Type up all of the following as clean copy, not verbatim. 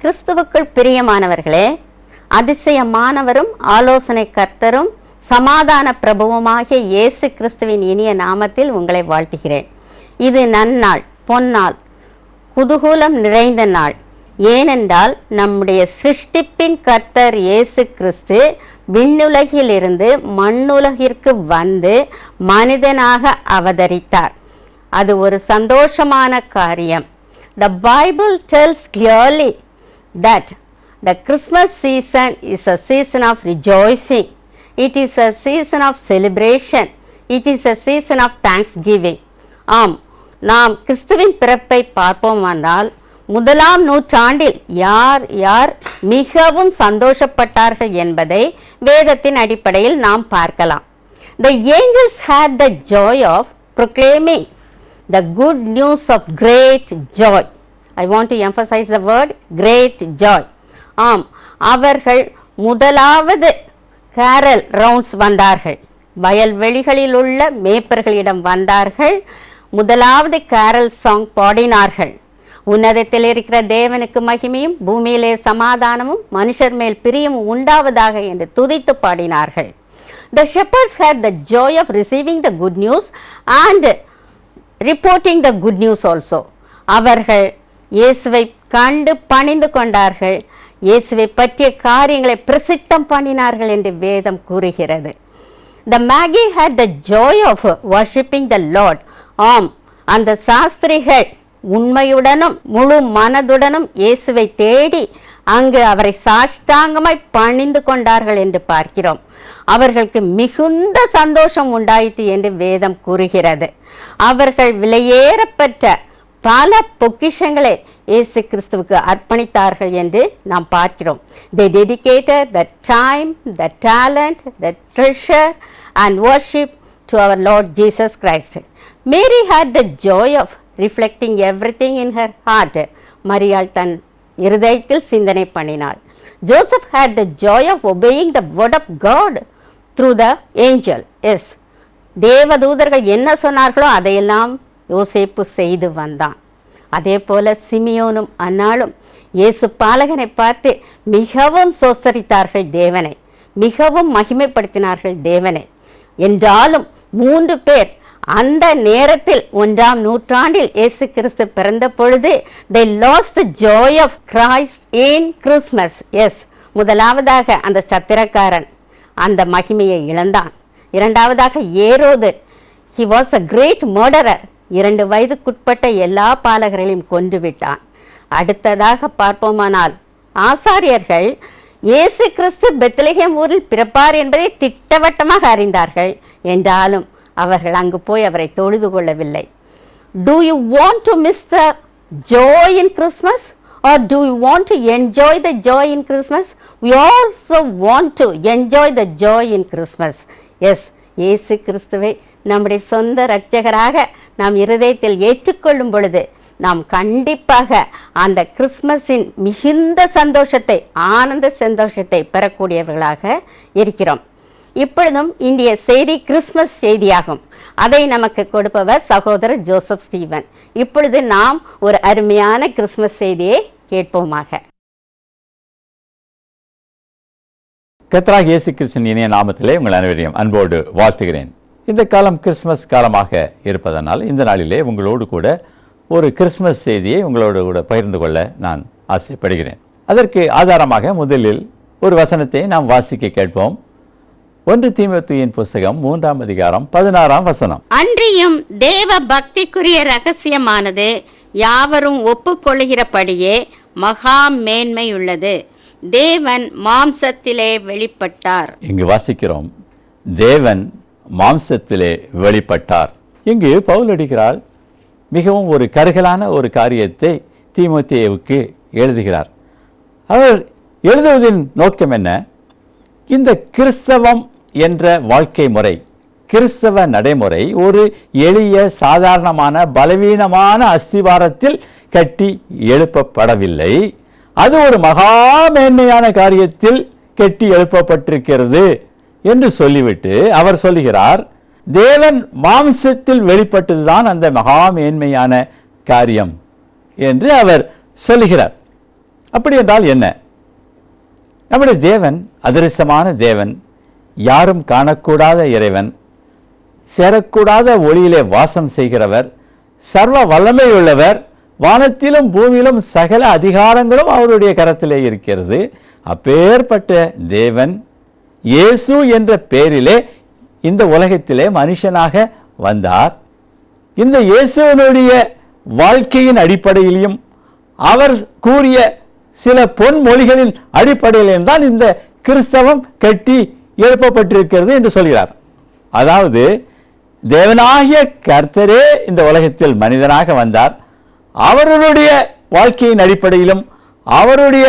கிறிஸ்துவுக்குள் பிரியமானவர்களே, அதிசயமானவரும் ஆலோசனை கர்த்தரும் சமாதான பிரபுவுமாகிய இயேசு கிறிஸ்துவின் இனிய நாமத்தில் உங்களை வாழ்த்துகிறேன். இது நன்னாள், பொன்னாள், குதூகூலம் நிறைந்த நாள். ஏனென்றால் நம்முடைய சிருஷ்டிப்பின் கர்த்தர் இயேசு கிறிஸ்து விண்ணுலகிலிருந்து மண்ணுலகிற்கு வந்து மனிதனாக அவதரித்தார். அது ஒரு சந்தோஷமான காரியம். The Bible tells clearly that the Christmas season is a season of rejoicing. It is a season of celebration. It is a season of thanksgiving. ஆம், நாம் கிறிஸ்துவின் பிறப்பை பார்ப்போமானால் முதலாம் நூற்றாண்டில் யார் யார் மிகவும் சந்தோஷப்பட்டார்கள் என்பதை வேதத்தின் அடிப்படையில் நாம் பார்க்கலாம். The angels had the joy of proclaiming the good news of great joy. I want to emphasize the word great joy. ஆம், அவர்கள் முதலாவது கேரல் ரவுண்ட்ஸ் வந்தார்கள். வயல்வெளிகளில் உள்ள மேய்ப்பர்களிடம் வந்தார்கள். முதலாவது கேரல் சாங் பாடினார்கள். உன்னதத்தில் இருக்கிற தேவனுக்கு மகிமையும் பூமியிலே சமாதானமும் மனுஷர் மேல் பிரியமும் உண்டாவதாக என்று துதித்து பாடினார்கள். The shepherds had the joy of receiving the good news and reporting the good news also. அவர்கள் இயேசுவை கண்டு பணிந்து கொண்டார்கள். இயேசுவை பற்றிய காரியங்களை பிரசித்தம் பண்ணினார்கள் என்று வேதம் கூறுகிறது. The Magi had the joy of worshiping the Lord. ஆம், அந்த சாஸ்திரிகள் உண்மையுடனும் முழு மனதுடனும் இயேசுவை தேடி அங்கு அவரை சாஷ்டாங்கமாய் பணிந்து கொண்டார்கள் என்று பார்க்கிறோம். அவர்களுக்கு மிகுந்த சந்தோஷம் உண்டாயிற்று என்று வேதம் கூறுகிறது. அவர்கள் விலையேறப்பட்ட பல பொக்கிஷங்களை இயேசு கிறிஸ்துவுக்கு அர்ப்பணித்தார்கள் என்று நாம் பார்க்கிறோம். They dedicated the time, the talent, the treasure and worship to our Lord Jesus Christ. Mary had the joy of reflecting everything in her heart. மரியாள் தன் இருதயத்தில் சிந்தனை பண்ணினாள். Joseph had the joy of obeying the word of God through the angel. Yes, தேவதூதர்கள் என்ன சொன்னார்களோ அதையெல்லாம் யோசேப்பு செய்து வந்தான். அதே போல சிமியோனும் அன்னாளும் இயேசு பாலகனை பார்த்து மிகவும் சோஸ்தரித்தார்கள் தேவனை, மிகவும் மகிமைப்படுத்தினார்கள் தேவனை. என்றாலும் 3 பேர் அந்த நேரத்தில் 1ஆம் நூற்றாண்டில் இயேசு கிறிஸ்து பிறந்த பொழுது they lost the joy of Christ in Christmas. Yes, முதலாவதாக அந்த சத்திரக்காரன் அந்த மகிமையை இழந்தான். இரண்டாவதாக ஏரோது, he was a great murderer. 2 வயதுக்குட்பட்ட எல்லா பாலகர்களையும் கொன்று விட்டான். அடுத்ததாக பார்ப்போமானால் ஆசாரியர்கள் இயேசு கிறிஸ்து பெத்லகேம் ஊரில் பிறப்பார் என்பதை திட்டவட்டமாக அறிந்தார்கள். என்றாலும் அவர்கள் அங்கு போய் அவரை தொழுது கொள்ளவில்லை. Do you want to miss the joy in Christmas or do you want to enjoy the joy in Christmas? We also want to enjoy the joy in Christmas. Yes, இயேசு கிறிஸ்துவை நம்முடைய சொந்த இரட்சகராக நாம் இருதயத்தில் ஏற்றுக்கொள்ளும் பொழுது நாம் கண்டிப்பாக அந்த கிறிஸ்மஸின் மிகுந்த சந்தோஷத்தை, ஆனந்த சந்தோஷத்தை பெறக்கூடியவர்களாக இருக்கிறோம். இப்பொழுதும் இந்திய செய்தி கிறிஸ்மஸ் செய்தியாகும். அதை நமக்கு கொடுப்பவர் சகோதரர் ஜோசப் ஸ்டீவன். இப்பொழுது நாம் ஒரு அருமையான கிறிஸ்மஸ் செய்தியை கேட்போமாக. கர்த்தராகிய இயேசு கிறிஸ்துவின் இனிய நாமத்திலே உங்கள் அனைவரையும் அன்போடு வாழ்த்துகிறேன். இந்த காலம் கிறிஸ்மஸ் காலமாக இருப்பதனால் இந்த நாளிலே உங்களோடு கூட ஒரு கிறிஸ்மஸ் செய்தியை உங்களோடு கூட பகிர்ந்து கொள்ள நான் ஆசைப்படுகிறேன். அதற்கு ஆதாரமாக முதலில் ஒரு வசனத்தை நாம் வாசிக்க கேட்போம். 1 தீமோத்தேயுவின் புஸ்தகம் 3ஆம் அதிகாரம் 16ஆம் வசனம். அன்றியும் தேவ பக்திக்குரிய ரகசியமானது யாவரும் ஒப்புக்கொள்கிறபடியே மகா மேன்மை உள்ளது. தேவன் மாம்சத்திலே வெளிப்பட்டார். இங்கு வாசிக்கிறோம், தேவன் மாம்சத்திலே வெளிப்பட்டார். இங்கு பவுல் அடிக்கிறார் மிகவும் ஒரு கருகலான ஒரு காரியத்தை தீமோத்தேயுவுக்கு எழுதுகிறார். அவர் எழுதுவதின் நோக்கம் என்ன? இந்த கிறிஸ்தவம் என்ற வாழ்க்கை முறை, கிறிஸ்தவ நடைமுறை ஒரு எளிய சாதாரணமான பலவீனமான அஸ்திவாரத்தில் கட்டி எழுப்பப்படவில்லை. அது ஒரு மகா மேன்மையான காரியத்தில் கட்டி எழுப்பப்பட்டிருக்கிறது என்று சொல்லிவிட்டு அவர் சொல்லுகிறார், தேவன் மாம்சத்தில் வெளிப்பட்டதுதான் அந்த மகா மேன்மையான காரியம் என்று அவர் சொல்லுகிறார். அப்படி என்றால் என்ன? நம்முடைய தேவன் அதிரசமான தேவன், யாரும் காணக்கூடாத இறைவன், சேரக்கூடாத ஒளியிலே வாசம் செய்கிறவர், சர்வ வல்லமை உள்ளவர், வானத்திலும் பூமியிலும் சகல அதிகாரங்களும் அவருடைய கரத்திலே இருக்கிறது. அப்பேற்பட்ட தேவன் இயேசு என்ற பெயரிலே இந்த உலகத்திலே மனுஷனாக வந்தார். இந்த இயேசுவினுடைய வாழ்க்கையின் அடிப்படையிலும் அவர் கூறிய சில பொன்மொழிகளின் அடிப்படையிலும் தான் இந்த கிறிஸ்தவம் கட்டி எழுப்பப்பட்டிருக்கிறது என்று சொல்கிறார். அதாவது தேவனாகிய கர்த்தரே இந்த உலகத்தில் மனிதனாக வந்தார். அவருடைய வாழ்க்கையின் அடிப்படையிலும் அவருடைய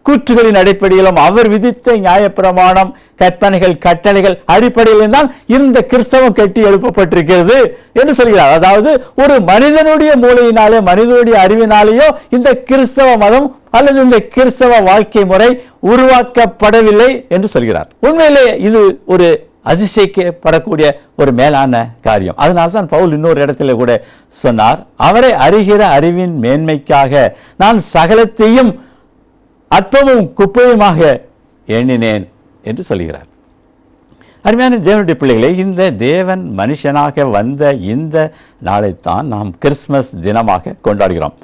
கூற்றுகளின் அடிப்படையிலும் அவர் விதித்த நியாயப்பிரமாணம், கற்பனைகள், கட்டளைகள் அடிப்படையிலும் தான் இந்த கிறிஸ்தவம் கட்டி எழுப்பப்பட்டிருக்கிறது என்று சொல்கிறார். அதாவது ஒரு மனிதனுடைய மூளையினாலே, மனிதனுடைய அறிவினாலேயோ இந்த கிறிஸ்தவ மதம் அல்லது இந்த கிறிஸ்தவ வாழ்க்கை முறை உருவாக்கப்படவில்லை என்று சொல்கிறார். உண்மையிலே இது ஒரு அதிசயிக்கப்படக்கூடிய ஒரு மேலான காரியம். அதனால்தான் பவுல் இன்னொரு இடத்துல கூட சொன்னார், அவரை அறிகிற அறிவின் மேன்மைக்காக நான் சகலத்தையும் அற்பமும் குப்பையுமாக எண்ணினேன் என்று சொல்கிறார். அருமையான தேவனுடைய பிள்ளைகளே, இந்த தேவன் மனுஷனாக வந்த இந்த நாளைத்தான் நாம் கிறிஸ்மஸ் தினமாக கொண்டாடுகிறோம்.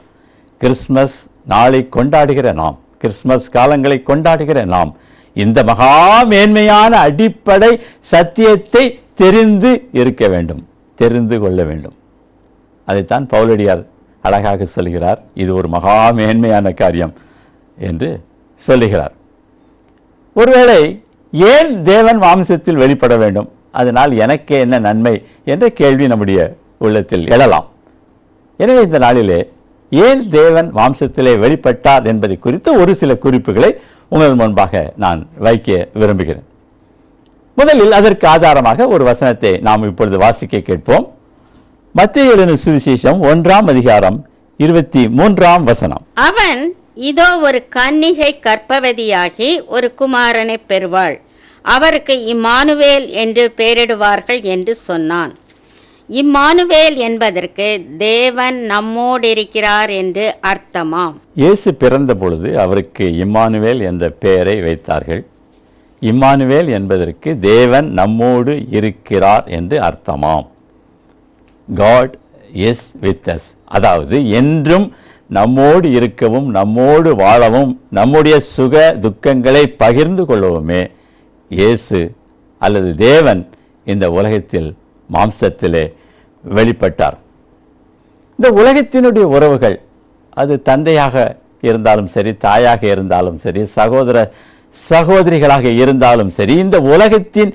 கிறிஸ்மஸ் நாளை கொண்டாடுகிற நாம், கிறிஸ்மஸ் காலங்களை கொண்டாடுகிற நாம் இந்த மகா மேன்மையான அடிப்படை சத்தியத்தை தெரிந்து இருக்க வேண்டும், தெரிந்து கொள்ள வேண்டும். அதைத்தான் பவுலடியார் அழகாக சொல்கிறார், இது ஒரு மகா மேன்மையான காரியம் என்று சொல்லுகிறார். ஒருவேளை ஏன் தேவன் மாம்சத்தில் வெளிப்பட வேண்டும், அதனால் எனக்கே என்ன நன்மை என்ற கேள்வி நம்முடைய உள்ளத்தில் எழலாம். எனவே இந்த நாளிலே ஏன் தேவன் மாம்சத்திலே வெளிப்பட்டார் என்பதை குறித்து ஒரு சில குறிப்புகளை உங்கள் முன்பாக நான் வைக்க விரும்புகிறேன். முதலில் அதற்கு ஆதாரமாக ஒரு வசனத்தை நாம் இப்பொழுது வாசிக்க கேட்போம். மத்தேயு எழுதின சுவிசேஷம் 1ஆம் அதிகாரம் 23ஆம் வசனம். அவன் இதோ ஒரு கன்னிகை கர்ப்பவதியாகி ஒரு குமாரனை பெறுவாள், அவருக்கு இம்மானுவேல் என்று பெயரிடுவார்கள் என்று சொன்னான். இம்மானுவேல் என்பதற்கு தேவன் நம்மோடு இருக்கிறார் என்று அர்த்தமாம். இயேசு பிறந்த பொழுது அவருக்கு இம்மானுவேல் என்ற பெயரை வைத்தார்கள். இம்மானுவேல் என்பதற்கு தேவன் நம்மோடு இருக்கிறார் என்று அர்த்தமாம். God is with us. அதாவது என்றும் நம்மோடு இருக்கவும், நம்மோடு வாழவும், நம்முடைய சுக துக்கங்களை பகிர்ந்து கொள்ளவுமே இயேசு அல்லது தேவன் இந்த உலகத்தில் மாம்சத்திலே வெளிப்பட்டார். இந்த உலகத்தினுடைய உறவுகள், அது தந்தையாக இருந்தாலும் சரி, தாயாக இருந்தாலும் சரி, சகோதர சகோதரிகளாக இருந்தாலும் சரி, இந்த உலகத்தின்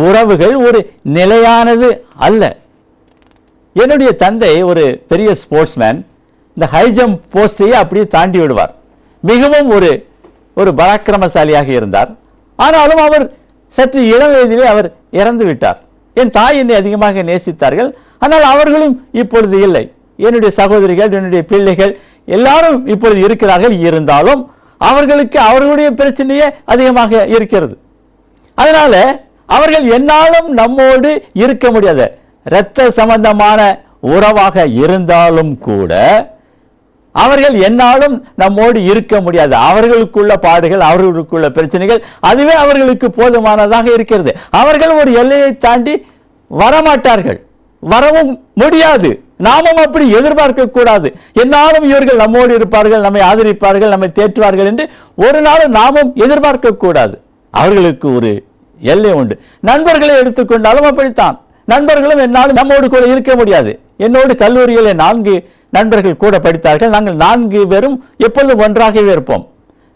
உறவுகள் ஒரு நிலையானது அல்ல. என்னுடைய தந்தை ஒரு பெரிய ஸ்போர்ட்ஸ்மேன். இந்த ஹை ஜம்ப் போஸ்டையே அப்படியே தாண்டி விடுவார். மிகவும் ஒரு பராக்கிரமசாலியாக இருந்தார். ஆனாலும் அவர் சற்று இளம் வயதிலே அவர் இறந்து விட்டார். என் தாய் என்னை அதிகமாக நேசித்தார்கள், ஆனால் அவர்களும் இப்பொழுது இல்லை. என்னுடைய சகோதரிகள், என்னுடைய பிள்ளைகள் எல்லாரும் இப்பொழுது இருக்கிறார்கள். இருந்தாலும் அவர்களுக்கு அவர்களுடைய பிரச்சனையே அதிகமாக இருக்கிறது. அதனால அவர்கள் என்னாலும் நம்மோடு இருக்க முடியாத இரத்த சம்பந்தமான உறவாக இருந்தாலும் கூட அவர்கள் என்னாலும் நம்மோடு இருக்க முடியாது. அவர்களுக்குள்ள பாடுகள், அவர்களுக்குள்ள பிரச்சனைகள், அதுவே அவர்களுக்கு போதுமானதாக இருக்கிறது. அவர்கள் ஒரு எல்லையை தாண்டி வரமாட்டார்கள், வரவும் முடியாது. நாமும் அப்படி எதிர்பார்க்க கூடாது. என்னாலும் இவர்கள் நம்மோடு இருப்பார்கள், நம்மை ஆதரிப்பார்கள், நம்மை தேற்றுவார்கள் என்று ஒரு நாளும் நாமும் எதிர்பார்க்க கூடாது. அவர்களுக்கு ஒரு எல்லை உண்டு. நண்பர்களை எடுத்துக்கொண்டாலும் அப்படித்தான். நண்பர்களும் என்னாலும் நம்மோடு கூட இருக்க முடியாது. என்னோடு கல்லூரியிலே 4 நண்பர்கள் கூட படித்தார்கள். நாங்கள் 4 பேரும் எப்பொழுதும் ஒன்றாகவே இருப்போம்.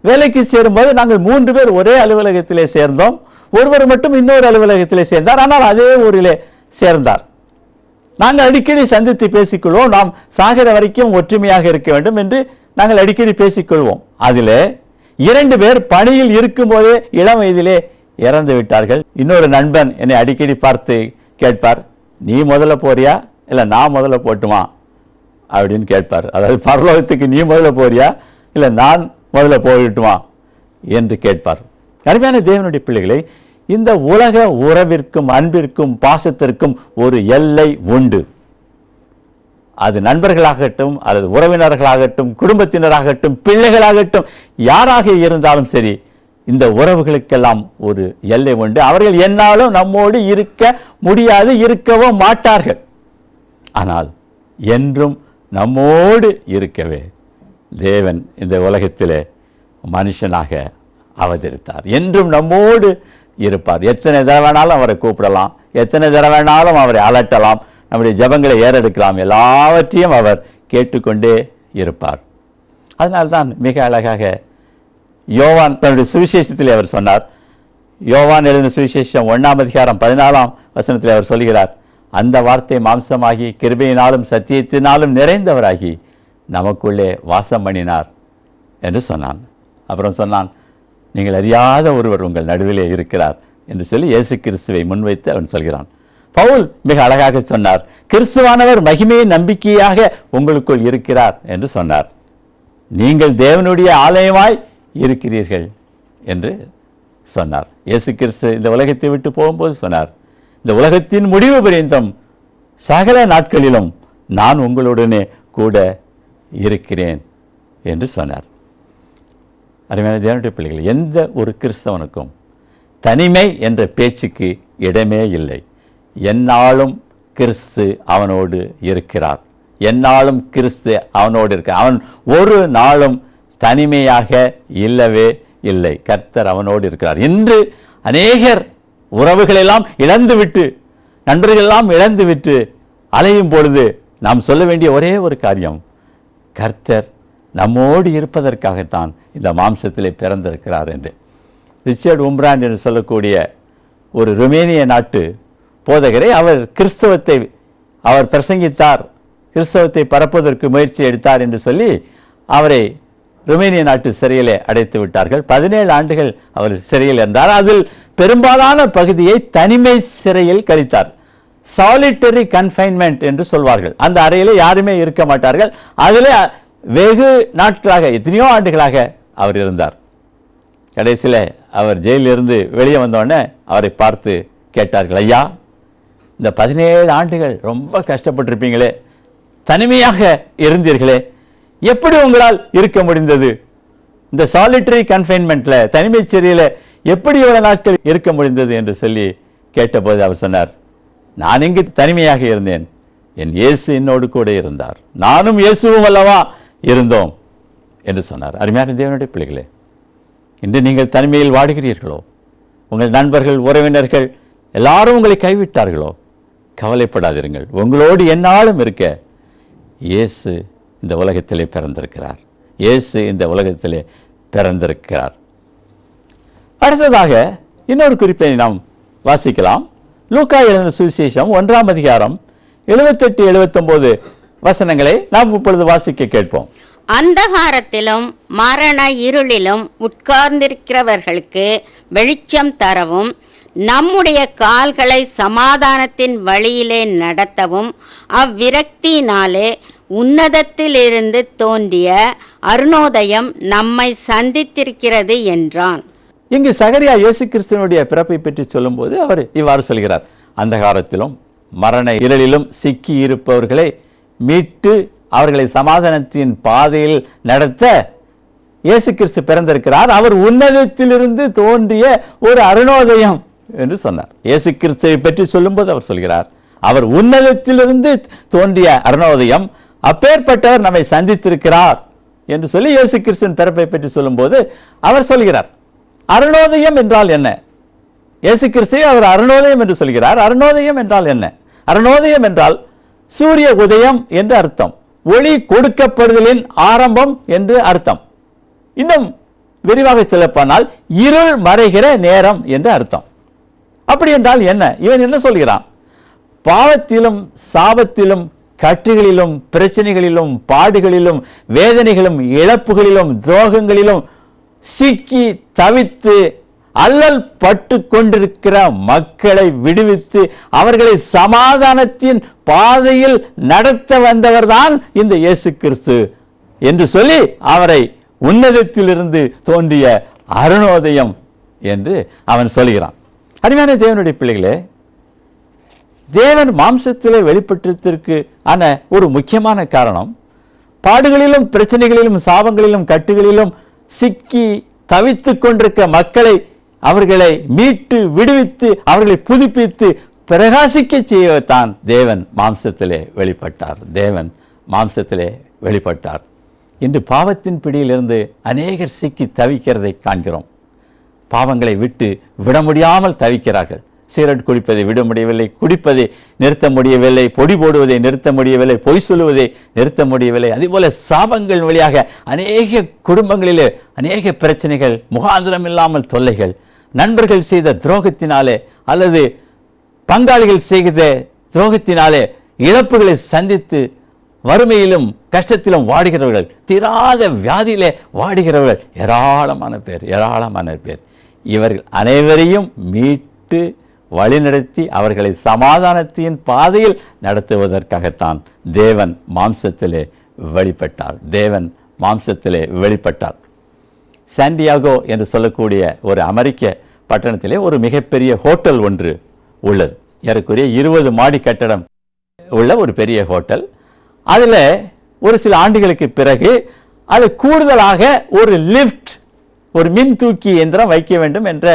வேலைக்கு சேரும்போது நாங்கள் 3 பேர் ஒரே அலுவலகத்திலே சேர்ந்தோம். ஒருவர் மட்டும் இன்னொரு அலுவலகத்திலே சேர்ந்தார், ஆனால் அதே ஊரிலே சேர்ந்தார். நாங்கள் அடிக்கடி சந்தித்து பேசிக்கொள்வோம். நாம் சாகிற வரைக்கும் ஒற்றுமையாக இருக்க வேண்டும் என்று நாங்கள் அடிக்கடி பேசிக்கொள்வோம். அதிலே 2 பேர் பணியில் இருக்கும் போதே இளம் வயதிலே இறந்து விட்டார்கள். இன்னொரு நண்பன் என்னை அடிக்கடி பார்த்து கேட்பார், நீ முதல்ல போறியா இல்லை நான் முதல்ல போட்டுமா அப்படின்னு கேட்பார். அதாவது பரலோகத்துக்கு நீ முதல்ல போறியா இல்லை நான் முதல்ல போயிட்டுமா என்று கேட்பார். அருமையான தேவனுடைய பிள்ளைகளை, இந்த உலக உறவிற்கும் அன்பிற்கும் பாசத்திற்கும் ஒரு எல்லை உண்டு. அது நண்பர்களாகட்டும் அல்லது உறவினர்களாகட்டும் குடும்பத்தினராகட்டும் பிள்ளைகளாகட்டும் யாராக இருந்தாலும் சரி, இந்த உறவுகளுக்கெல்லாம் ஒரு எல்லை உண்டு. அவர்கள் என்னாலும் நம்மோடு இருக்க முடியாது, இருக்கவும் மாட்டார்கள். ஆனால் என்றும் நம்மோடு இருக்கவே தேவன் இந்த உலகத்திலே மனுஷனாக அவதரித்தார். என்றும் நம்மோடு இருப்பார். எத்தனை தடவை வேணாலும் அவரை கூப்பிடலாம், எத்தனை தடவை வேணாலும் அவரை அலட்டலாம், நம்முடைய ஜெபங்களை ஏறெடுக்கலாம், எல்லாவற்றையும் அவர் கேட்டுக்கொண்டே இருப்பார். அதனால்தான் மிக அழகாக யோவான் தன்னுடைய சுவிசேஷத்திலே அவர் சொன்னார். யோவான் எழுதின சுவிசேஷம் 1ஆம் அதிகாரம் 14ஆம் வசனத்தில் அவர் சொல்கிறார், அந்த வார்த்தை மாம்சமாகி கிருபையினாலும் சத்தியத்தினாலும் நிறைந்தவராகி நமக்குள்ளே வாசம் பண்ணினார் என்று சொன்னான். அப்புறம் சொன்னான், நீங்கள் அறியாத ஒருவர் உங்கள் நடுவிலே இருக்கிறார் என்று சொல்லி இயேசு கிறிஸ்துவை முன்வைத்து அவன் சொல்கிறான். பவுல் மிக அழகாக சொன்னார், கிறிஸ்துவானவர் மகிமையின் நம்பிக்கையாக உங்களுக்குள் இருக்கிறார் என்று சொன்னார். நீங்கள் தேவனுடைய ஆலயமாய் இருக்கிறீர்கள் என்று சொன்னார். இயேசு கிறிஸ்து இந்த உலகத்தை விட்டு போகும்போது சொன்னார், இந்த உலகத்தின் முடிவு பரியந்தம் சகல நாட்களிலும் நான் உங்களுடனே கூட இருக்கிறேன் என்று சொன்னார். அருமையான தேவனுடைய பிள்ளைகள், எந்த ஒரு கிறிஸ்தவனுக்கும் தனிமை என்ற பேச்சுக்கு இடமே இல்லை. எந்நாளும் கிறிஸ்து அவனோடு இருக்கிறார். எந்நாளும் கிறிஸ்து அவனோடு இருக்கிறார். அவன் ஒரு நாளும் தனிமையாக இல்லவே இல்லை. கர்த்தர் அவனோடு இருக்கிறார். இன்று அநேகர் உறவுகளெல்லாம் இழந்துவிட்டு, நண்பர்களெல்லாம் இழந்துவிட்டு அலையும் பொழுது நாம் சொல்ல வேண்டிய ஒரே ஒரு காரியம், கர்த்தர் நம்மோடு இருப்பதற்காகத்தான் இந்த மாம்சத்திலே பிறந்திருக்கிறார் என்று. ரிச்சர்ட் உம்ராண்ட் என்று சொல்லக்கூடிய ஒரு ருமேனிய நாட்டு போதகரை அவர் கிறிஸ்தவத்தை அவர் பிரசங்கித்தார், கிறிஸ்தவத்தை பரப்புவதற்கு முயற்சி எடுத்தார் என்று சொல்லி அவரை ருமேனிய நாட்டு சிறையிலே அடைத்து விட்டார்கள். 17 ஆண்டுகள் அவர் சிறையில் இருந்தார். அதில் பெரும்பாலான பகுதியை தனிமை சிறையில் கழித்தார். சாலிட்டரி கன்ஃபைன்மெண்ட் என்று சொல்வார்கள். அந்த அறையிலே யாருமே இருக்க மாட்டார்கள். அதில் வெகு நாட்களாக, எத்தனையோ ஆண்டுகளாக அவர் இருந்தார். கடைசியில் அவர் ஜெயிலிருந்து வெளியே வந்தோடனே அவரை பார்த்து கேட்டார்கள், ஐயா, இந்த 17 ஆண்டுகள் ரொம்ப கஷ்டப்பட்டிருப்பீங்களே, தனிமையாக இருந்தீர்களே, எப்படி உங்களால் இருக்க முடிந்தது? இந்த சாலிட்டரி கன்ஃபைன்மெண்ட்ல, தனிமை சிறையில் எப்படி இவ்வளவு நாட்கள் இருக்க முடிந்தது என்று சொல்லி கேட்டபோது அவர் சொன்னார், நான் இங்கு தனிமையாக இருந்தேன், என் இயேசு என்னோடு கூட இருந்தார், நானும் இயேசுவும் அல்லவா இருந்தோம் என்று சொன்னார். அருமையான தேவனுடைய பிள்ளைகளே, இன்று நீங்கள் தனிமையில் வாடுகிறீர்களோ, உங்கள் நண்பர்கள் உறவினர்கள் எல்லாரும் உங்களை கைவிட்டார்களோ, கவலைப்படாதிருங்கள். உங்களோடு எந்நாளும் இருக்க இயேசு இந்த உலகத்திலே பிறந்திருக்கிறார். இயேசு இந்த உலகத்திலே பிறந்திருக்கிறார். அடுத்ததாக இன்னொரு குறிப்பை நாம் வாசிக்கலாம். லூக்கா எழுதின சுவிசேஷம் 1ஆம் அதிகாரம் 78-79 வசனங்களை நாம் இப்பொழுது வாசிக்க கேட்போம். அந்தகாரத்திலும் மரண இருளிலும் உட்கார்ந்திருக்கிறவர்களுக்கு வெளிச்சம் தரவும், நம்முடைய கால்களை சமாதானத்தின் வழியிலே நடத்தவும், அவ்விரக்தியினாலே உன்னதத்திலிருந்து தோன்றிய அருணோதயம் நம்மை சந்தித்திருக்கிறது என்றான். இங்கு சகரியா இயேசு கிறிஸ்துவனுடைய பிறப்பை பற்றி சொல்லும்போது அவர் இவ்வாறு சொல்கிறார், அந்தகாரத்திலும் மரண இருளிலும் சிக்கி இருப்பவர்களை மீட்டு அவர்களை சமாதானத்தின் பாதையில் நடத்த இயேசு கிறிஸ்து பிறந்திருக்கிறார். அவர் உன்னதத்திலிருந்து தோன்றிய ஒரு அருணோதயம் என்று சொன்னார். இயேசு கிறிஸ்துவை பற்றி சொல்லும்போது அவர் சொல்கிறார், அவர் உன்னதத்திலிருந்து தோன்றிய அருணோதயம், அப்பேற்பட்டவர் நம்மை சந்தித்திருக்கிறார் என்று சொல்லி இயேசு கிறிஸ்துவின் பிறப்பை பற்றி சொல்லும்போது அவர் சொல்கிறார், அருணோதயம் என்றால் என்ன? இயேசு கிறிஸ்துவை அவர் அருணோதயம் என்று சொல்கிறார். அருணோதயம் என்றால் என்ன? அருணோதயம் என்றால் சூரிய உதயம் என்று அர்த்தம், ஒளி கொடுக்கப்படுதலின் ஆரம்பம் என்று அர்த்தம். இன்னும் விரிவாக சொல்லப்போனால் இருள் மறைகிற நேரம் என்று அர்த்தம். அப்படி என்றால் என்ன? இவன் என்ன சொல்கிறான்? பாவத்திலும் சாபத்திலும் கட்டுகளிலும் பிரச்சனைகளிலும் பாடுகளிலும் வேதனைகளும் இழப்புகளிலும் துரோகங்களிலும் சிக்கி தவித்து அல்லல் பட்டு கொண்டிருக்கிற மக்களை விடுவித்து அவர்களை சமாதானத்தின் பாதையில் நடத்த வந்தவர்தான் இந்த இயேசு கிறிஸ்து என்று சொல்லி அவரை உன்னதத்திலிருந்து தோன்றிய அருணோதயம் என்று அவன் சொல்கிறான். அருமையான தேவனுடைய பிள்ளைகளே, தேவன் மாம்சத்திலே வெளிப்பட்டதற்கு ஆன ஒரு முக்கியமான காரணம், பாடுகளிலும் பிரச்சனைகளிலும் சாபங்களிலும் கட்டுகளிலும் சிக்கி தவித்துக் கொண்டிருக்க மக்களை அவர்களை மீட்டு விடுவித்து அவர்களை புதுப்பித்து பிரகாசிக்க செய்யத்தான் தேவன் மாம்சத்திலே வெளிப்பட்டார். தேவன் மாம்சத்திலே வெளிப்பட்டார். இன்று பாவத்தின் பிடியிலிருந்து அநேகர் சிக்கி தவிக்கிறதை காண்கிறோம். பாவங்களை விட்டு விட முடியாமல் தவிக்கிறார்கள். சிகரெட் குடிப்பதை விட முடியவில்லை, குடிப்பதை நிறுத்த முடியவில்லை, பொடி போடுவதை நிறுத்த முடியவில்லை, பொய் சொல்லுவதை நிறுத்த முடியவில்லை. அதேபோல சாபங்கள் வழியாக அநேக குடும்பங்களிலே அநேக பிரச்சனைகள், முகாந்திரம் இல்லாமல் தொல்லைகள், நண்பர்கள் செய்த துரோகத்தினாலே அல்லது பங்காளிகள் செய்த துரோகத்தினாலே இழப்புகளை சந்தித்து வறுமையிலும் கஷ்டத்திலும் வாடுகிறவர்கள், தீராத வியாதியிலே வாடுகிறவர்கள் ஏராளமான பேர். இவர்கள் அனைவரையும் மீட்டு வழிநடத்தி அவர்களை சமாதானத்தின் பாதையில் நடத்துவதற்காகத்தான் தேவன் மாம்சத்திலே வெளிப்பட்டார். சாண்டியாகோ என்று சொல்லக்கூடிய ஒரு அமெரிக்க பட்டணத்திலே ஒரு மிகப்பெரிய ஹோட்டல் ஒன்று உள்ளது. ஏறக்குறைய 20 மாடி கட்டடம் உள்ள ஒரு பெரிய ஹோட்டல். அதில் ஒரு சில ஆண்டுகளுக்கு பிறகு அது கூடுதலாக ஒரு லிஃப்ட், ஒரு மின் தூக்கி இயந்திரம் வைக்க வேண்டும் என்ற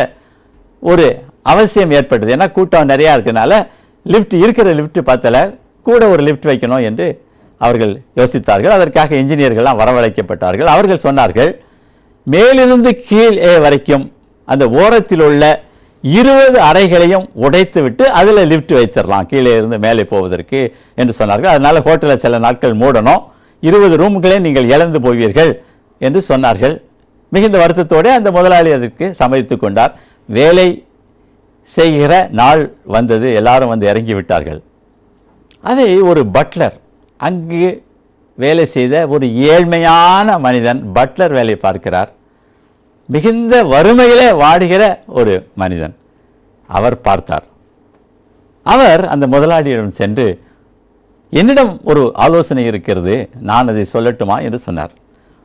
ஒரு அவசியம் ஏற்பட்டது. ஏன்னா கூட்டம் நிறையா இருக்கிறதுனால இருக்கிற லிஃப்ட் பார்த்தல, கூட ஒரு லிஃப்ட் வைக்கணும் என்று அவர்கள் யோசித்தார்கள். அதற்காக இன்ஜினியர்கள்லாம் வரவழைக்கப்பட்டார்கள். அவர்கள் சொன்னார்கள், மேலிருந்து கீழே வரைக்கும் அந்த ஓரத்தில் உள்ள 20 அறைகளையும் உடைத்து விட்டு அதில் லிஃப்ட் வைத்திடலாம் கீழே இருந்து மேலே போவதற்கு என்று சொன்னார்கள். அதனால ஹோட்டலில் சில நாட்கள் மூடணும், 20 ரூம்களை நீங்கள் இழந்து போவீர்கள் என்று சொன்னார்கள். மிகுந்த வருத்தத்தோடு அந்த முதலாளி அதற்கு சம்மதித்துக் கொண்டார். வேலை செய்கிற நாள் வந்தது. எல்லாரும் வந்து இறங்கி விட்டார்கள். அதை ஒரு பட்லர், அங்கு வேலை செய்த ஒரு ஏழ்மையான மனிதன் பட்லர் வேலை பார்க்கிறார். மிகுந்த வறுமையிலே வாடுகிற ஒரு மனிதன். அவர் பார்த்தார். அவர் அந்த முதலாளியிடம் சென்று, என்னிடம் ஒரு ஆலோசனை இருக்கிறது, நான் அதை சொல்லட்டுமா என்று சொன்னார்.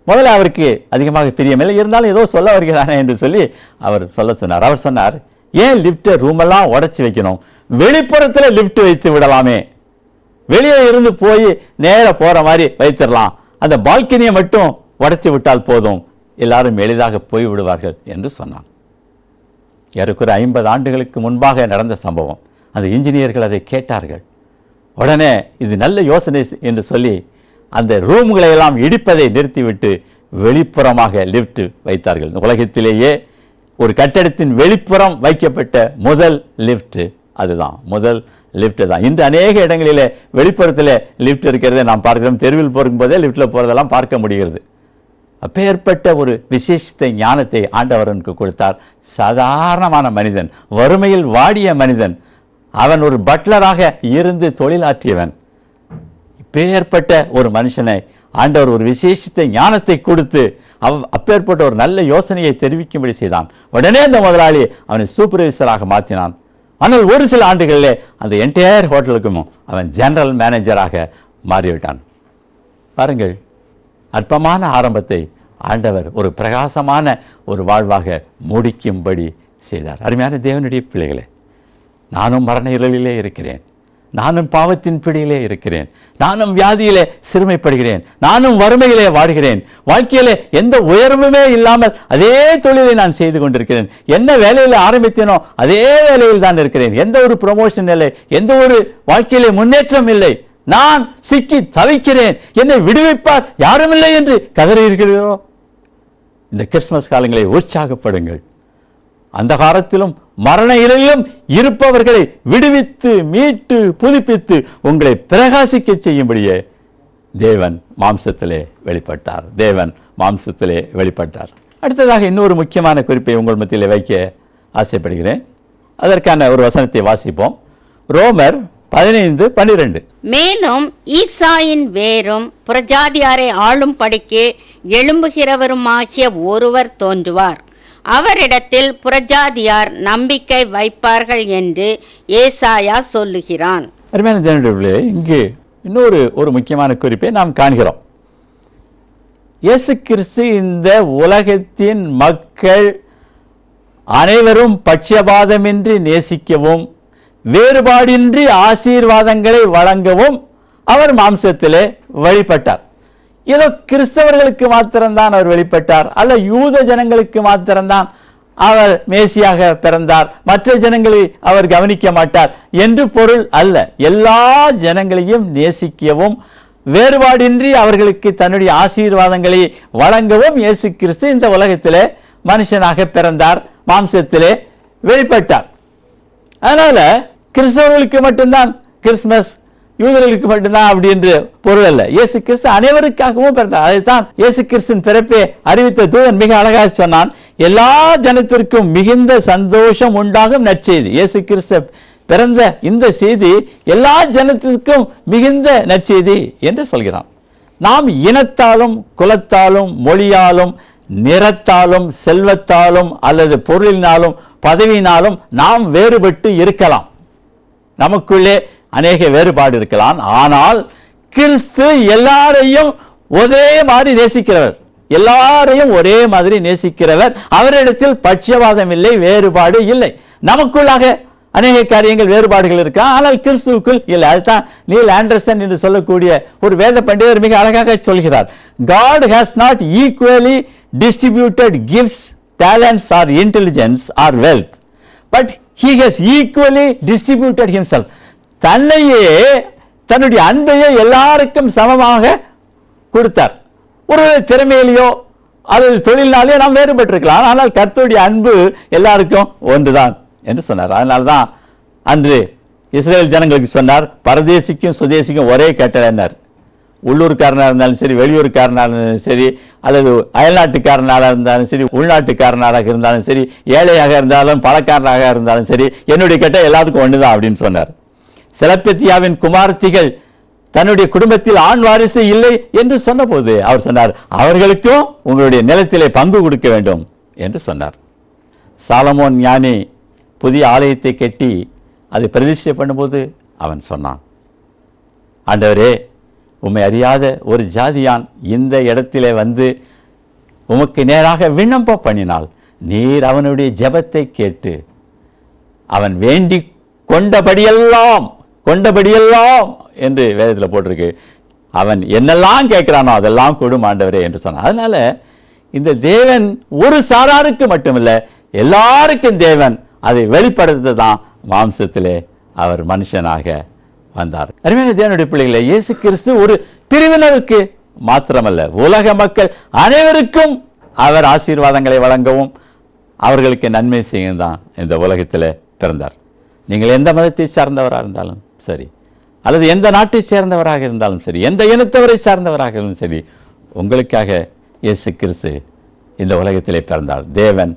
முதல்ல அவருக்கு அதிகமாக பிரியமில்லை, இருந்தாலும் ஏதோ சொல்ல வருகிறானே என்று சொல்லி அவர் சொல்ல சொன்னார். அவர் சொன்னார், ஏன் லிப்டை ரூமெல்லாம் உடைச்சி வைக்கணும், வெளிப்புறத்தில் லிப்ட் வைத்து விடலாமே, வெளியே இருந்து போய் நேர போற மாதிரி வைத்திடலாம், அந்த பால்கனியை மட்டும் உடைச்சி விட்டால் போதும், எல்லாரும் எளிதாக போய் விடுவார்கள் என்று சொன்னான். ஏறக்குறை 50 ஆண்டுகளுக்கு முன்பாக நடந்த சம்பவம். அந்த இன்ஜினியர்கள் அதை கேட்டார்கள். உடனே இது நல்ல யோசனை என்று சொல்லி அந்த ரூம்களை எல்லாம் இடிப்பதை நிறுத்திவிட்டு வெளிப்புறமாக லிப்ட் வைத்தார்கள். உலகத்திலேயே ஒரு கட்டடத்தின் வெளிப்புறம் வைக்கப்பட்ட முதல் லிப்ட் அதுதான், முதல் லிப்ட் தான். இன்று அநேக இடங்களிலே வெளிப்புறத்தில் லிப்ட் இருக்கிறதை நாம் பார்க்கிறோம். தெருவில் போகும்போதே லிப்டில் போகிறதெல்லாம் பார்க்க முடிகிறது. அப்பேற்பட்ட ஒரு விசேஷத்தை ஞானத்தை ஆண்டவரனுக்கு கொடுத்தார். சாதாரணமான மனிதன், வறுமையில் வாடிய மனிதன், அவன் ஒரு பட்லராக இருந்து தொழிலாற்றியவன். இப்பேற்பட்ட ஒரு மனுஷனை ஆண்டவர் ஒரு விசேஷத்தை ஞானத்தை கொடுத்து அப்பேற்பட்ட ஒரு நல்ல யோசனையை தெரிவிக்கும்படி செய்தான். உடனே அந்த முதலாளி அவனை சூப்பர்வைசராக மாற்றினான். ஆனால் ஒரு சில ஆண்டுகளிலே அந்த என்டையர் ஹோட்டலுக்கும் அவன் ஜெனரல் மேனேஜராக மாறிவிட்டான். பாருங்கள், அற்பமான ஆரம்பத்தை ஆண்டவர் ஒரு பிரகாசமான ஒரு வாழ்வாக முடிக்கும்படி செய்தார். அருமையான தேவனுடைய பிள்ளைகளே, நானும் மரண இருளிலே இருக்கிறேன், நானும் பாவத்தின் பிடியிலே இருக்கிறேன், நானும் வியாதியிலே சிறுமைப்படுகிறேன், நானும் வறுமையிலே வாடுகிறேன், வாழ்க்கையிலே எந்த உயர்வுமே இல்லாமல் அதே தொழிலை நான் செய்து கொண்டிருக்கிறேன், என்ன வேலையில் ஆரம்பித்தேனோ அதே வேலையில் தான் இருக்கிறேன், எந்த ஒரு ப்ரமோஷன் இல்லை, எந்த ஒரு வாழ்க்கையிலே முன்னேற்றம் இல்லை, நான் சிக்கி தவிக்கிறேன், என்னை விடுவிப்பார் யாரும் இல்லை என்று கதறுகிறீர்களோ? இந்த கிறிஸ்துமஸ் காலங்களை உற்சாகப்படுங்கள். அந்த காலத்திலும் மரண இருளிலும் இருப்பவர்களை விடுவித்து மீட்டு புதுப்பித்து உங்களை பிரகாசிக்க செய்யும்படியே தேவன் மாம்சத்திலே வெளிப்பட்டார். தேவன் மாம்சத்திலே வெளிப்பட்டார். அடுத்ததாக இன்னொரு முக்கியமான குறிப்பை உங்கள் மத்தியிலே வைக்க ஆசைப்படுகிறேன். அதற்கான ஒரு வசனத்தை வாசிப்போம். ரோமர் 15:12. மேலும் ஈசாயின் வேரும் புறஜாதியாரை ஆளும் படிக்கு எழும்புகிறவருமாகிய ஒருவர் தோன்றுவார், அவரிடத்தில் புறஜாதியார் நம்பிக்கை வைப்பார்கள் என்று ஏசாயா சொல்லுகிறான். அருமையான தேவனுடைய, இங்கு இன்னொரு ஒரு முக்கியமான குறிப்பை நாம் காண்கிறோம். இயேசு கிறிஸ்து இந்த உலகத்தின் மக்கள் அனைவரும் பட்சபாதமின்றி நேசிக்கவும் வேறுபாடின்றி ஆசீர்வாதங்களை வழங்கவும் அவர் மாம்சத்திலே வெளிப்பட்டார். ஏதோ கிறிஸ்தவர்களுக்கு மாத்திரம்தான் அவர் வெளிப்பட்டார், அல்ல யூத ஜனங்களுக்கு மாத்திரம்தான் அவர் மேசியாக பிறந்தார், மற்ற ஜனங்களை அவர் கவனிக்க மாட்டார் என்று பொருள் அல்ல. எல்லா ஜனங்களையும் நேசிக்கவும் வேறுபாடின்றி அவர்களுக்கு தன்னுடைய ஆசீர்வாதங்களை வழங்கவும் இயேசு கிறிஸ்து இந்த உலகத்திலே மனுஷனாக பிறந்தார், மாம்சத்திலே வெளிப்பட்டார். அதனால கிறிஸ்தவர்களுக்கு மட்டும்தான் கிறிஸ்துமஸ், யூதர்களுக்கு மட்டும்தான் அப்படி என்று பொருள் அல்ல. இயேசு கிறிஸ்து அனைவருக்காகவும் பிறந்தார். அதைத்தான் இயேசு கிறிஸ்துவின் பிறப்பை அறிவித்த தூதன் மிக அழகாக சொன்னான், எல்லா ஜனத்திற்கும் மிகுந்த சந்தோஷம் உண்டாகும் நற்செய்தி. இயேசு கிறிஸ்து பிறந்த இந்த செய்தி எல்லா ஜனத்திற்கும் மிகுந்த நற்செய்தி என்று சொல்கிறான். நாம் இனத்தாலும் குலத்தாலும் மொழியாலும் நிறத்தாலும் செல்வத்தாலும் அல்லது பொருளினாலும் பதவியினாலும் நாம் வேறுபட்டு இருக்கலாம், நமக்குள்ளே அநேக வேறுபாடு இருக்கலாம். ஆனால் கிறிஸ்து எல்லாரையும் ஒரே மாதிரி நேசிக்கிறவர், எல்லாரையும் ஒரே மாதிரி நேசிக்கிறவர். அவரிடத்தில் பட்சபாதம் இல்லை, வேறுபாடு இல்லை. நமக்குள்ளாக அநேக காரியங்கள் வேறுபாடுகள் இருக்கா, ஆனால் கிறிஸ்துவுக்குள் இல்லை. அதுதான் நீல் ஆண்டர்சன் என்று சொல்லக்கூடிய ஒரு வேத பண்டிதர் மிக அழகாக சொல்கிறார், God has not equally distributed gifts, talents or intelligence or wealth, but he has equally distributed himself. தன்னையே, தன்னுடைய அன்பையே எல்லாருக்கும் சமமாக கொடுத்தார். ஒரு திறமையிலையோ அல்லது தொழிலினாலேயோ நாம் வேறுபட்டிருக்கலாம், ஆனால் கர்த்தருடைய அன்பு எல்லாருக்கும் ஒன்றுதான் என்று சொன்னார். அதனால்தான் அன்று இஸ்ரேல் ஜனங்களுக்கு சொன்னார், பரதேசிக்கும் சுதேசிக்கும் ஒரே கட்டளைனார். உள்ளூர்காரனாக இருந்தாலும் சரி, வெளியூர்காரனாக இருந்தாலும் சரி, அல்லது அயல்நாட்டுக்காரனாக இருந்தாலும் சரி, உள்நாட்டுக்காரனாக இருந்தாலும் சரி, ஏழையாக இருந்தாலும் பணக்காரனாக இருந்தாலும் சரி, என்னுடைய கட்டளை எல்லாத்துக்கும் ஒன்றுதான் அப்படின்னு சொன்னார். செலப்பெத்தியாவின் குமார்த்திகள் தன்னுடைய குடும்பத்தில் ஆண் வாரிசு இல்லை என்று சொன்னபோது அவர் சொன்னார், அவர்களுக்கும் உங்களுடைய நிலத்திலே பங்கு கொடுக்க வேண்டும் என்று சொன்னார். சாலமோன் ஞானி புதிய ஆலயத்தை கட்டி அதை பிரதிஷ்டை பண்ணும்போது அவன் சொன்னான், ஆண்டவரே, உம்மை அறியாத ஒரு ஜாதியான் இந்த இடத்திலே வந்து உமக்கு நேராக விண்ணப்பம் பண்ணினால் நீர் அவனுடைய ஜெபத்தை கேட்டு அவன் வேண்டி கொண்டபடியெல்லாம் என்று வேதத்தில் போட்டிருக்கு, அவன் என்னெல்லாம் கேட்கிறானோ அதெல்லாம் கொடும் ஆண்டவரே என்று சொன்னான். அதனால இந்த தேவன் ஒரு சாராருக்கு மட்டுமில்லை, எல்லாருக்கும் தேவன் அதை வெளிப்படுத்ததான் மாம்சத்திலே அவர் மனுஷனாக வந்தார். அருமையான தேவனுடைய பிள்ளைகளை, இயேசு கிறிஸ்து ஒரு பிரிவினருக்கு மாத்திரமல்ல, உலக மக்கள் அனைவருக்கும் அவர் ஆசீர்வாதங்களை வழங்கவும் அவர்களுக்கு நன்மை செய்யும் தான் இந்த உலகத்தில் பிறந்தார். நீங்கள் எந்த மதத்தை சார்ந்தவராக இருந்தாலும் சரி, அல்லது எந்த நாட்டை சேர்ந்தவராக இருந்தாலும் சரி, எந்த இனத்தவரை சார்ந்தவராக இருந்தாலும் சரி, உங்களுக்காக இயேசு கிறிஸ்து இந்த உலகத்திலே பிறந்தார். தேவன்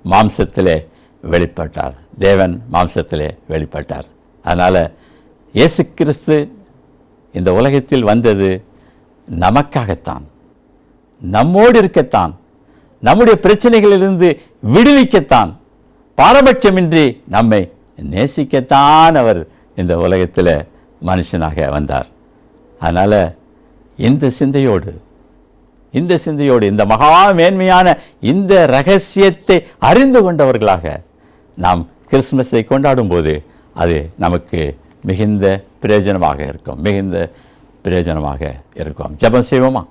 மாம்சத்திலே வெளிப்பட்டார், தேவன் மாம்சத்திலே வெளிப்பட்டார். அதனால் இயேசு கிறிஸ்து இந்த உலகத்தில் வந்தது நமக்காகத்தான், நம்மோடு இருக்கத்தான், நம்முடைய பிரச்சனைகளிலிருந்து விடுவிக்கத்தான், பாரபட்சமின்றி நம்மை நேசிக்கத்தான் அவர் இந்த உலகத்தில் மனுஷனாக வந்தார். அதனால் இந்த சிந்தையோடு இந்த மகா மேன்மையான இந்த ரகசியத்தை அறிந்து கொண்டவர்களாக நாம் கிறிஸ்துமஸை கொண்டாடும் போது அது நமக்கு மிகுந்த பிரயோஜனமாக இருக்கும். ஜெபம் செய்வோமா?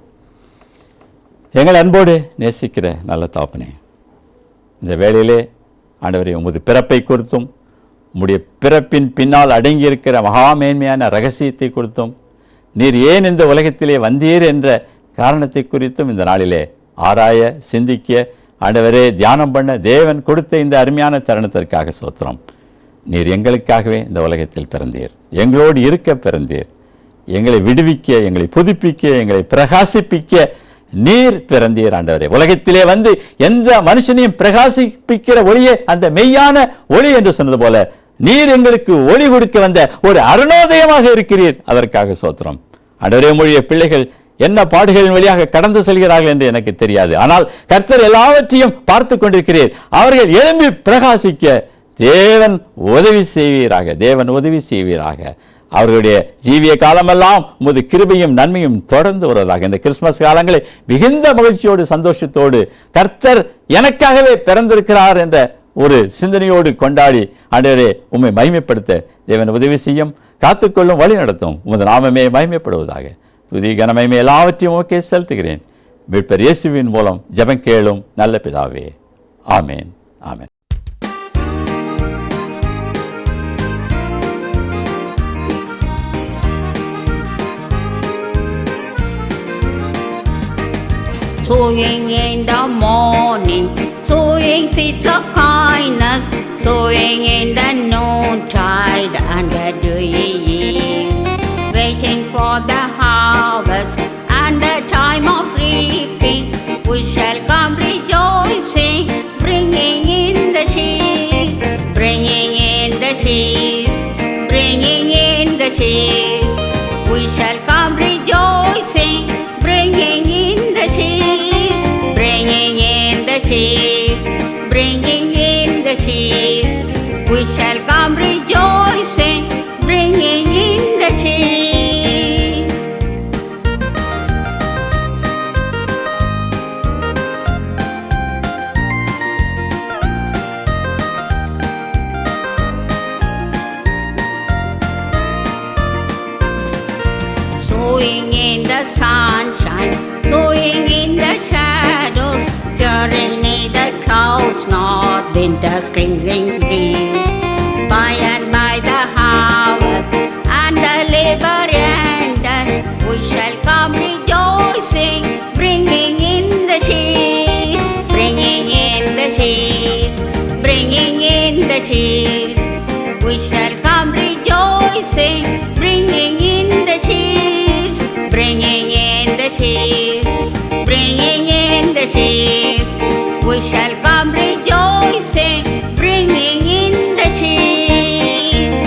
எங்கள் அன்போடு நேசிக்கிற நல்ல தகப்பனே, இந்த வேளையிலே ஆண்டவரே, உமது பிறப்பை குறித்தும் உம்முடைய பிறப்பின் பின்னால் அடங்கியிருக்கிற மகா மேன்மையான ரகசியத்தை குறித்தும், நீர் ஏன் இந்த உலகத்திலே வந்தீர் என்ற காரணத்தை குறித்தும் இந்த நாளிலே ஆராய, சிந்திக்க, ஆண்டவரே, தியானம் பண்ண தேவன் கொடுத்த இந்த அருமையான தருணத்திற்காக ஸ்தோத்திரம். நீர் எங்களுக்காகவே இந்த உலகத்தில் பிறந்தீர், எங்களோடு இருக்க பிறந்தீர், எங்களை விடுவிக்க, எங்களை புதுப்பிக்க, எங்களை பிரகாசிப்பிக்க நீர் பிறந்தீர். ஆண்டவரே, உலகத்திலே வந்து எந்த மனுஷனையும் பிரகாசிப்பிக்கிற ஒளியே அந்த மெய்யான ஒளி என்று சொன்னது போல நீர் எங்களுக்கு ஒளி கொடுக்க வந்த ஒரு அருணோதயமாக இருக்கிறீர். அதற்காக ஸ்தோத்திரம். ஆண்டவரே, உம்முடைய பிள்ளைகள் என்ன பாடுகளின் வழியாக கடந்து செல்கிறார்கள் என்று எனக்கு தெரியாது, ஆனால் கர்த்தர் எல்லாவற்றையும் பார்த்து கொண்டிருக்கிறீர். அவர்கள் எழும்பி பிரகாசிக்க தேவன் உதவி செய்வீராக. அவர்களுடைய ஜீவிய காலமெல்லாம் உமது கிருபையும் நன்மையும் தொடர்ந்து வருவதாக. இந்த கிறிஸ்துமஸ் காலங்களை மிகுந்த மகிழ்ச்சியோடு சந்தோஷத்தோடு கர்த்தர் எனக்காகவே பிறந்திருக்கிறார் என்ற ஒரு சிந்தனையோடு கொண்டாடி ஆண்டவரே உம்மை மகிமைப்படுத்த தேவன் உதவி செய்யும், காத்துக்கொள்ளும், வழி நடத்தும். உமது நாமமே மகிமைப்படுவதாக. துதி கனமகிமை எல்லாவற்றையும் ஓகே செலுத்துகிறேன். மீட்பர் இயேசுவின் மூலம் ஜெபம் கேளும் நல்ல பிதாவே. ஆமேன், ஆமேன். Sowing in the morning, sowing seeds of kindness, sowing in the noontide and the dewy eve, waiting for the harvest and the time of reaping, we shall come rejoicing, bringing in the sheaves, bringing in the sheaves, bringing in the sheaves, we shall come rejoicing, bringing in the sheaves, bringing in the sheaves, bringing in the sheaves, we shall come rejoicing, bringing in the sheaves. Sowing in the sunshine, sowing in the shadows, fearing neither clouds nor winter's clinging breeze. By and by the harvest and the labor ended, we shall come rejoicing, bringing in the sheaves, bringing in the sheaves, bringing in the sheaves. We shall come rejoicing, bringing in the sheaves, bringing in the sheaves, bringing in the sheaves. We shall come rejoicing, bringing in the sheaves.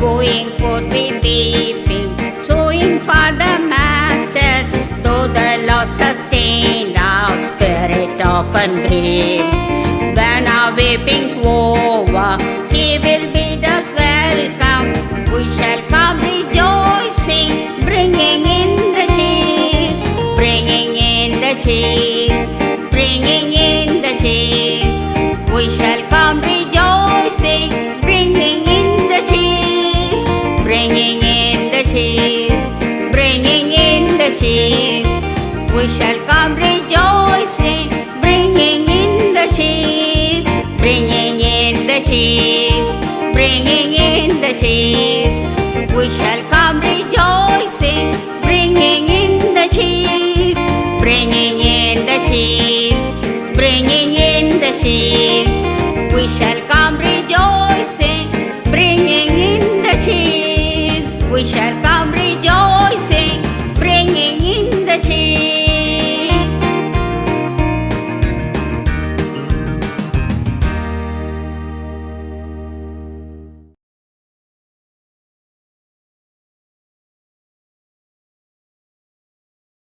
Going forth with weeping, sowing for the Master, though the loss sustained our spirit often grieves. When our weeping's over, He will bid us welcome. We shall come rejoicing, bringing in the sheaves, bringing in the sheaves, bringing in the sheaves. We shall come rejoicing, bringing in the sheaves, bringing in the sheaves, bringing in the sheaves. We shall come rejoicing, bringing in the sheaves, bringing in the sheaves, bringing in the sheaves. We shall come rejoicing, bringing in the sheaves, bringing in the sheaves, bringing in the sheaves. We shall come rejoicing, bringing in the sheaves. We shall